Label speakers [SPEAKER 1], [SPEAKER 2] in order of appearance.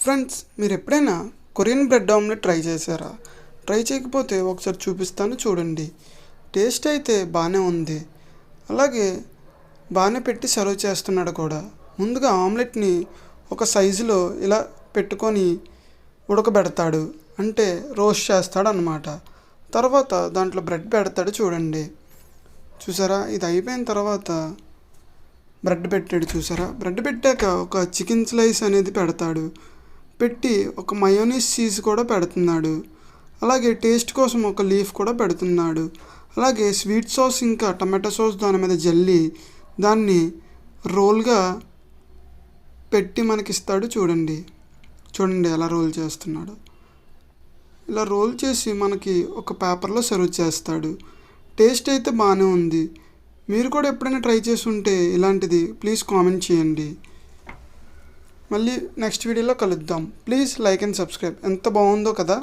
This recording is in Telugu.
[SPEAKER 1] ఫ్రెండ్స్, మీరు ఎప్పుడైనా కొరియన్ బ్రెడ్ ఆమ్లెట్ ట్రై చేశారా? ట్రై చేయకపోతే ఒకసారి చూపిస్తాను, చూడండి. టేస్ట్ అయితే బాగానే ఉంది. అలాగే బాగానే పెట్టి సర్వ్ చేస్తున్నాడు కూడా. ముందుగా ఆమ్లెట్ని ఒక సైజులో ఇలా పెట్టుకొని ఉడకబెడతాడు, అంటే రోస్ట్ చేస్తాడు అన్నమాట. తర్వాత దాంట్లో బ్రెడ్ పెడతాడు, చూడండి. చూసారా? ఇది అయిపోయిన తర్వాత బ్రెడ్ పెట్టాడు, చూసారా? బ్రెడ్ పెట్టాక ఒక చికెన్ స్లైస్ అనేది పెడతాడు. పెట్టి ఒక మయోనీస్ చీజ్ కూడా పెడుతున్నాడు. అలాగే టేస్ట్ కోసం ఒక లీఫ్ కూడా పెడుతున్నాడు. అలాగే స్వీట్ సాస్ ఇంకా టమాటో సాస్ దాని మీద జల్లి దాన్ని రోల్గా పెట్టి మనకిస్తాడు, చూడండి. చూడండి ఎలా రోల్ చేస్తున్నాడు. ఇలా రోల్ చేసి మనకి ఒక పేపర్లో సర్వ్ చేస్తాడు. టేస్ట్ అయితే బాగానే ఉంది. మీరు కూడా ఎప్పుడైనా ట్రై చేసి ఉంటే ఇలాంటిది ప్లీజ్ కామెంట్ చేయండి. మళ్ళీ నెక్స్ట్ వీడియోలో కలుద్దాం. Please like and subscribe. ఎంత బాగుందో కదా.